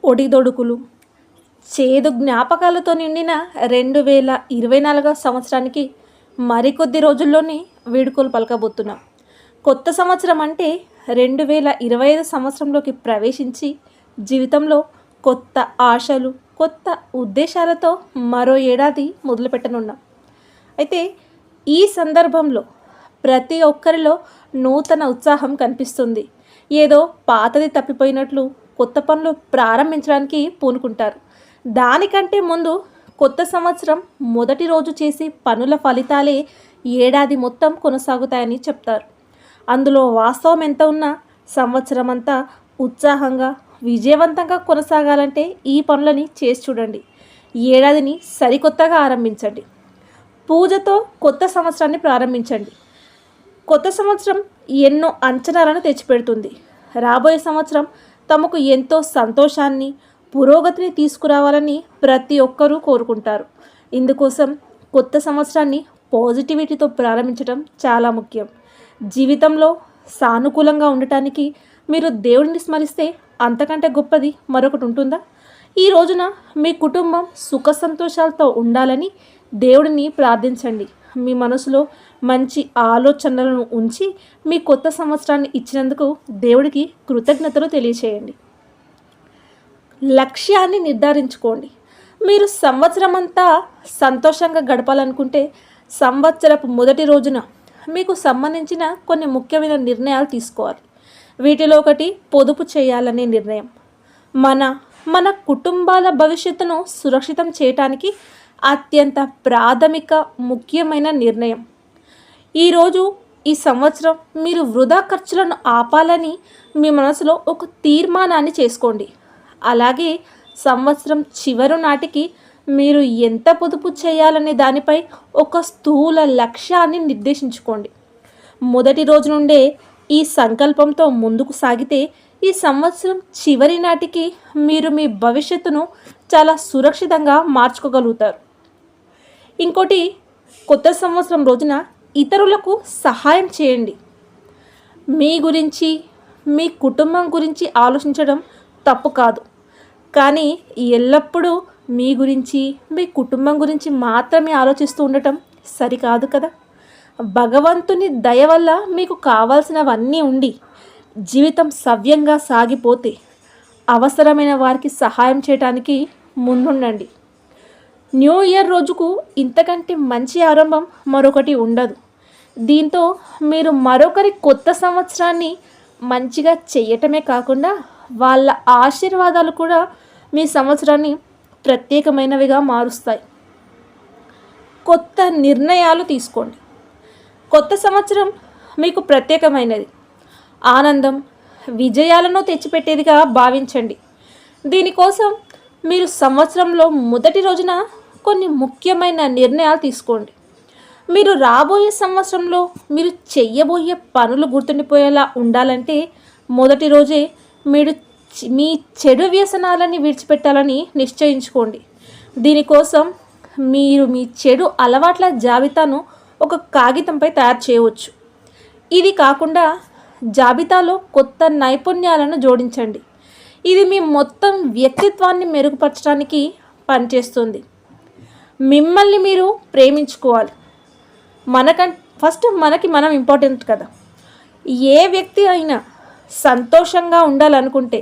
ఒడిదొడుకులు, చేదు జ్ఞాపకాలతో నిండిన 2024 సంవత్సరానికి మరికొద్ది రోజుల్లోనే వీడ్కోలు పలకబోతున్నాం. కొత్త సంవత్సరం అంటే 2025 సంవత్సరంలోకి ప్రవేశించి జీవితంలో కొత్త ఆశలు, కొత్త ఉద్దేశాలతో మరో ఏడాది మొదలుపెట్టనున్నాం. అయితే ఈ సందర్భంలో ప్రతి ఒక్కరిలో నూతన ఉత్సాహం కనిపిస్తుంది. ఏదో పాతది తప్పిపోయినట్లు కొత్త పనులు ప్రారంభించడానికి పూనుకుంటారు. దానికంటే ముందు కొత్త సంవత్సరం మొదటి రోజు చేసే పనుల ఫలితాలే ఏడాది మొత్తం కొనసాగుతాయని చెప్తారు. అందులో వాస్తవం ఎంత ఉన్నా సంవత్సరం అంతా ఉత్సాహంగా విజయవంతంగా కొనసాగాలంటే ఈ పనులని చేసి చూడండి. ఏడాదిని సరికొత్తగా ఆరంభించండి. పూజతో కొత్త సంవత్సరాన్ని ప్రారంభించండి. కొత్త సంవత్సరం ఎన్నో అంచనాలను తెచ్చిపెడుతుంది. రాబోయే సంవత్సరం తమకు ఎంతో సంతోషాన్ని, పురోగతిని తీసుకురావాలని ప్రతి ఒక్కరూ కోరుకుంటారు. ఇందుకోసం కొత్త సంవత్సరాన్ని పాజిటివిటీతో ప్రారంభించడం చాలా ముఖ్యం. జీవితంలో సానుకూలంగా ఉండటానికి మీరు దేవుడిని స్మరిస్తే అంతకంటే గొప్పది మరొకటి ఉంటుందా? ఈ రోజున మీ కుటుంబం సుఖ సంతోషాలతో ఉండాలని దేవుడిని ప్రార్థించండి. మీ మనసులో మంచి ఆలోచనలను ఉంచి మీ కొత్త సంవత్సరాన్ని ఇచ్చినందుకు దేవుడికి కృతజ్ఞతలు తెలియచేయండి. లక్ష్యాన్ని నిర్ధారించుకోండి. మీరు సంవత్సరం అంతా సంతోషంగా గడపాలనుకుంటే సంవత్సరపు మొదటి రోజున మీకు సంబంధించిన కొన్ని ముఖ్యమైన నిర్ణయాలు తీసుకోవాలి. వీటిలో ఒకటి పొదుపు చేయాలనే నిర్ణయం. మన కుటుంబాల భవిష్యత్తును సురక్షితం చేయటానికి అత్యంత ప్రాథమిక ముఖ్యమైన నిర్ణయం. ఈ సంవత్సరం మీరు వృధా ఖర్చులను ఆపాలని మీ మనసులో ఒక తీర్మానాన్ని చేసుకోండి. అలాగే సంవత్సరం చివరి నాటికి మీరు ఎంత పొదుపు చేయాలనే దానిపై ఒక స్థూల లక్ష్యాన్ని నిర్దేశించుకోండి. మొదటి రోజు నుండే ఈ సంకల్పంతో ముందుకు సాగితే ఈ సంవత్సరం చివరి నాటికి మీరు మీ భవిష్యత్తును చాలా సురక్షితంగా మార్చుకోగలుగుతారు. ఇంకోటి, కొత్త సంవత్సరం రోజున ఇతరులకు సహాయం చేయండి. మీ గురించి, మీ కుటుంబం గురించి ఆలోచించడం తప్పు కాదు. కానీ ఎల్లప్పుడూ మీ గురించి, మీ కుటుంబం గురించి మాత్రమే ఆలోచిస్తూ ఉండటం సరికాదు కదా. భగవంతుని దయ వల్ల మీకు కావాల్సినవన్నీ ఉండి జీవితం సవ్యంగా సాగిపోతే అవసరమైన వారికి సహాయం చేయడానికి ముందుండండి. న్యూ ఇయర్ రోజుకు ఇంతకంటే మంచి ఆరంభం మరొకటి ఉండదు. దీంతో మీరు మరొకరి కొత్త సంవత్సరాన్ని మంచిగా చేయటమే కాకుండా వాళ్ళ ఆశీర్వాదాలు కూడా మీ సంవత్సరాన్ని ప్రత్యేకమైనవిగా మారుస్తాయి. కొత్త నిర్ణయాలు తీసుకోండి. కొత్త సంవత్సరం మీకు ప్రత్యేకమైనది. ఆనందం, విజయాలను తెచ్చిపెట్టేదిగా భావించండి. దీనికోసం మీరు సంవత్సరంలో మొదటి రోజున కొన్ని ముఖ్యమైన నిర్ణయాలు తీసుకోండి. మీరు రాబోయే సంవత్సరంలో మీరు చెయ్యబోయే పనులు గుర్తుండిపోయేలా ఉండాలంటే మొదటి రోజే మీ చెడు వ్యసనాలని విడిచిపెట్టాలని నిశ్చయించుకోండి. దీనికోసం మీరు మీ చెడు అలవాట్ల జాబితాను ఒక కాగితంపై తయారు చేయవచ్చు. ఇది కాకుండా జాబితాలో కొత్త నైపుణ్యాలను జోడించండి. ఇది మీ మొత్తం వ్యక్తిత్వాన్ని మెరుగుపరచడానికి పనిచేస్తుంది. మిమ్మల్ని మీరు ప్రేమించుకోవాలి. ఫస్ట్ మనకి మనం ఇంపార్టెంట్ కదా. ఏ వ్యక్తి అయినా సంతోషంగా ఉండాలనుకుంటే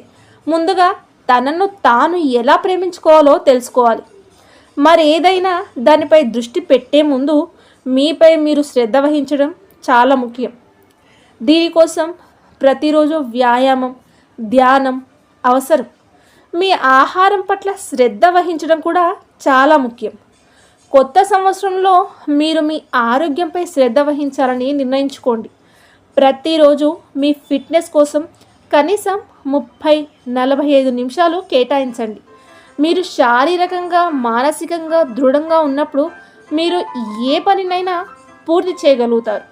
ముందుగా తనను తాను ఎలా ప్రేమించుకోవాలో తెలుసుకోవాలి. మరి ఏదైనా దానిపై దృష్టి పెట్టే ముందు మీపై మీరు శ్రద్ధ వహించడం చాలా ముఖ్యం. దీనికోసం ప్రతిరోజు వ్యాయామం, ధ్యానం అవసరం. మీ ఆహారం పట్ల శ్రద్ధ వహించడం కూడా చాలా ముఖ్యం. కొత్త సంవత్సరంలో మీరు మీ ఆరోగ్యంపై శ్రద్ధ వహించాలని నిర్ణయించుకోండి. ప్రతిరోజు మీ ఫిట్నెస్ కోసం కనీసం 30-45 నిమిషాలు కేటాయించండి. మీరు శారీరకంగా, మానసికంగా దృఢంగా ఉన్నప్పుడు మీరు ఏ పనినైనా పూర్తి చేయగలుగుతారు.